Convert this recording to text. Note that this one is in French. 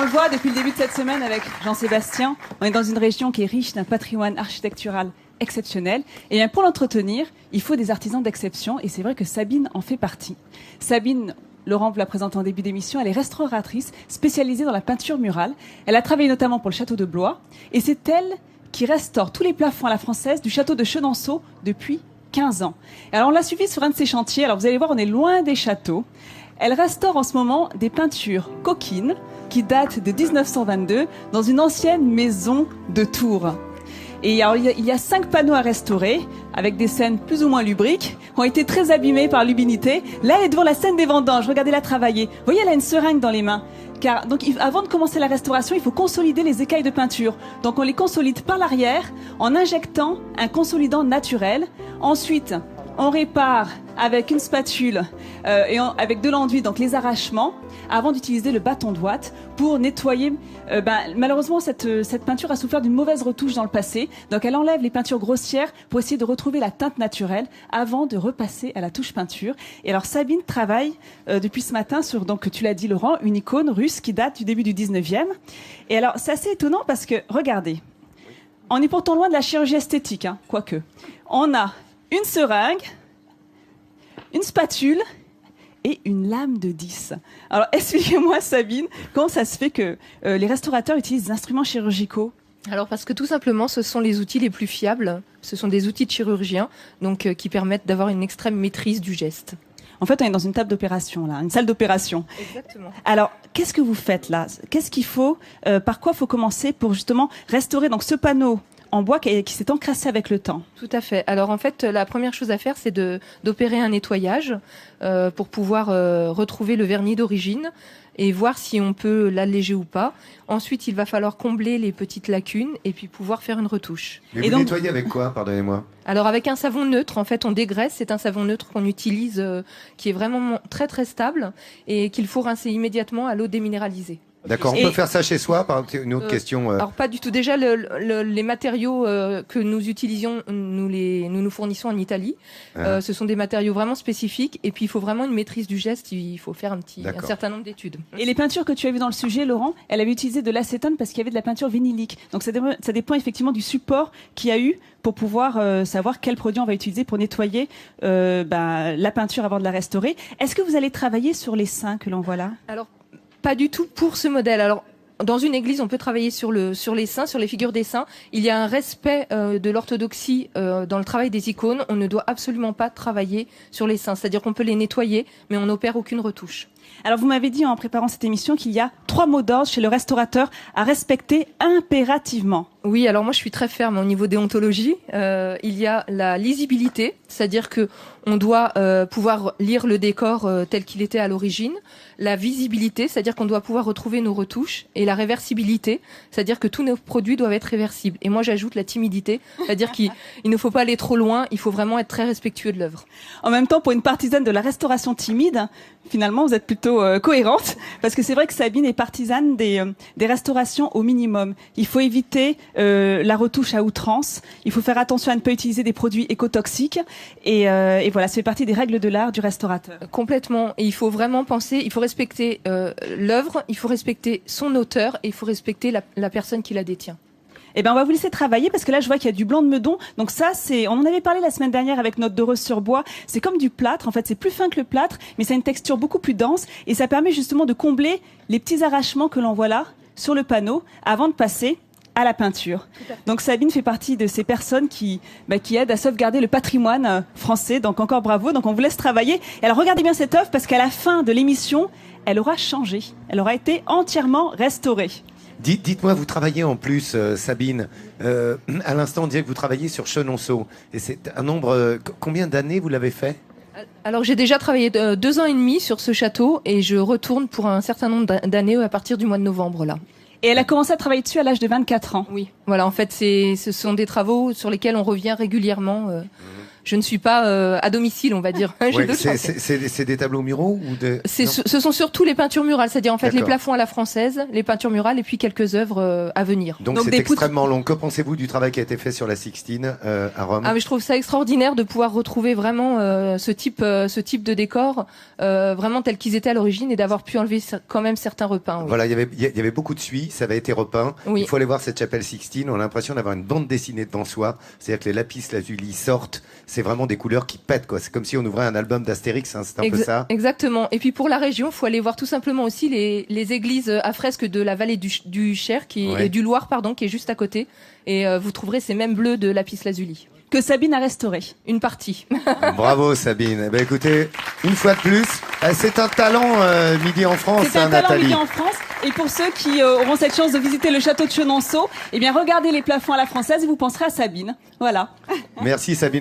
le voit depuis le début de cette semaine avec Jean-Sébastien, on est dans une région qui est riche d'un patrimoine architectural exceptionnel. Et bien pour l'entretenir, il faut des artisans d'exception. Et c'est vrai que Sabine en fait partie. Sabine, Laurent vous la présente en début d'émission, elle est restauratrice spécialisée dans la peinture murale. Elle a travaillé notamment pour le château de Blois. Et c'est elle qui restaure tous les plafonds à la française du château de Chenonceau depuis 15 ans. Alors on l'a suivi sur un de ses chantiers. Alors vous allez voir, on est loin des châteaux. Elle restaure en ce moment des peintures coquines qui datent de 1922 dans une ancienne maison de Tours. Et alors, il y a 5 panneaux à restaurer, avec des scènes plus ou moins lubriques, qui ont été très abîmées par l'humidité. Là, elle est devant la scène des vendanges. Regardez-la travailler. Vous voyez, elle a une seringue dans les mains. Car, donc, avant de commencer la restauration, il faut consolider les écailles de peinture. Donc, on les consolide par l'arrière, en injectant un consolidant naturel. Ensuite, on répare avec une spatule avec de l'enduit, donc les arrachements, avant d'utiliser le bâton de ouate pour nettoyer. Malheureusement, cette peinture a souffert d'une mauvaise retouche dans le passé. Donc, elle enlève les peintures grossières pour essayer de retrouver la teinte naturelle avant de repasser à la touche peinture. Et alors, Sabine travaille depuis ce matin sur, donc, tu l'as dit, Laurent, une icône russe qui date du début du 19e. Et alors, c'est assez étonnant parce que, regardez, on est pourtant loin de la chirurgie esthétique, hein, quoique. On a une seringue, une spatule et une lame de 10. Alors, expliquez-moi, Sabine, comment ça se fait que les restaurateurs utilisent des instruments chirurgicaux ? Alors parce que tout simplement, ce sont les outils les plus fiables. Ce sont des outils de chirurgiens, donc qui permettent d'avoir une extrême maîtrise du geste. En fait, on est dans une table d'opération, là, une salle d'opération. Exactement. Alors, qu'est-ce que vous faites là ? Qu'est-ce qu'il faut par quoi il faut commencer pour justement restaurer donc ce panneau en bois qui s'est encrassé avec le temps? Tout à fait. Alors en fait, la première chose à faire, c'est d'opérer un nettoyage pour pouvoir retrouver le vernis d'origine et voir si on peut l'alléger ou pas. Ensuite, il va falloir combler les petites lacunes et puis pouvoir faire une retouche. Mais vous nettoyez avec quoi, pardonnez-moi ? Alors avec un savon neutre, en fait, on dégraisse. C'est un savon neutre qu'on utilise, qui est vraiment très très stable et qu'il faut rincer immédiatement à l'eau déminéralisée. D'accord, on peut faire ça chez soi, par une autre question. Alors pas du tout. Déjà, les matériaux que nous utilisions, nous fournissons en Italie. Ce sont des matériaux vraiment spécifiques. Et puis il faut vraiment une maîtrise du geste. Il faut faire un certain nombre d'études. Et les peintures que tu as vues dans le sujet, Laurent, elle avait utilisé de l'acétone parce qu'il y avait de la peinture vinylique. Donc ça dépend effectivement du support qu'il y a eu pour pouvoir savoir quel produit on va utiliser pour nettoyer la peinture avant de la restaurer. Est-ce que vous allez travailler sur les seins que l'on voit là ? Alors, pas du tout pour ce modèle. Alors, dans une église, on peut travailler sur les saints, sur les figures des saints. Il y a un respect de l'orthodoxie dans le travail des icônes. On ne doit absolument pas travailler sur les saints. C'est-à-dire qu'on peut les nettoyer, mais on n'opère aucune retouche. Alors, vous m'avez dit en préparant cette émission qu'il y a 3 mots d'ordre chez le restaurateur à respecter impérativement. Oui, alors moi je suis très ferme au niveau déontologie. Il y a la lisibilité, c'est-à-dire que on doit pouvoir lire le décor tel qu'il était à l'origine. La visibilité, c'est-à-dire qu'on doit pouvoir retrouver nos retouches. Et la réversibilité, c'est-à-dire que tous nos produits doivent être réversibles. Et moi j'ajoute la timidité, c'est-à-dire qu'il ne faut pas aller trop loin, il faut vraiment être très respectueux de l'œuvre. En même temps, pour une partisane de la restauration timide, finalement vous êtes plutôt cohérente, parce que c'est vrai que Sabine est partisane des restaurations au minimum. Il faut éviter la retouche à outrance. Il faut faire attention à ne pas utiliser des produits écotoxiques. Et voilà, ça fait partie des règles de l'art du restaurateur. Complètement. Et il faut vraiment penser, il faut respecter l'œuvre, il faut respecter son auteur et il faut respecter la personne qui la détient. Eh ben, on va vous laisser travailler parce que là, je vois qu'il y a du blanc de meudon. Donc ça, on en avait parlé la semaine dernière avec notre doreuse sur bois. C'est comme du plâtre. En fait, c'est plus fin que le plâtre, mais ça a une texture beaucoup plus dense et ça permet justement de combler les petits arrachements que l'on voit là sur le panneau avant de passer à la peinture. Donc Sabine fait partie de ces personnes qui aident à sauvegarder le patrimoine français. Donc encore bravo. Donc on vous laisse travailler. Et alors regardez bien cette œuvre parce qu'à la fin de l'émission, elle aura changé. Elle aura été entièrement restaurée. Dites-moi, vous travaillez en plus, Sabine. À l'instant, on dirait que vous travaillez sur Chenonceau. Et c'est un nombre. Combien d'années vous l'avez fait ? Alors j'ai déjà travaillé 2 ans et demi sur ce château et je retourne pour un certain nombre d'années à partir du mois de novembre là. Et elle a commencé à travailler dessus à l'âge de 24 ans. Oui, voilà, en fait ce sont des travaux sur lesquels on revient régulièrement je ne suis pas à domicile, on va dire. J'ai Ouais, d'autres chantiers. c'est des tableaux muraux ou de... Non. Ce sont surtout les peintures murales, c'est-à-dire en fait les D'accord. plafonds à la française, les peintures murales et puis quelques œuvres à venir. Donc Donc c'est des poutres- extrêmement long. Que pensez-vous du travail qui a été fait sur la Sixtine à Rome? Ah mais je trouve ça extraordinaire de pouvoir retrouver vraiment ce type de décor vraiment tel qu'ils étaient à l'origine et d'avoir pu enlever quand même certains repeints. Oui. Voilà, il y avait beaucoup de suie, ça avait été repeint. Oui. Il faut aller voir cette chapelle Sixtine, on a l'impression d'avoir une bande dessinée devant soi. C'est-à-dire que les lapis lazuli sortent, c'est vraiment des couleurs qui pètent, quoi. C'est comme si on ouvrait un album d'Astérix, hein, c'est un peu ça. Exactement. Et puis pour la région, il faut aller voir tout simplement aussi les églises à fresques de la vallée du Cher, Ouais. du Loir, pardon, qui est juste à côté. Et vous trouverez ces mêmes bleus de lapis lazuli. Que Sabine a restauré. Une partie. Bravo Sabine. Eh ben, écoutez, une fois de plus, c'est un talent Midi en France, C'est un hein, talent Nathalie. Midi en France. Et pour ceux qui auront cette chance de visiter le château de Chenonceau, eh bien regardez les plafonds à la française et vous penserez à Sabine. Voilà. Merci Sabine.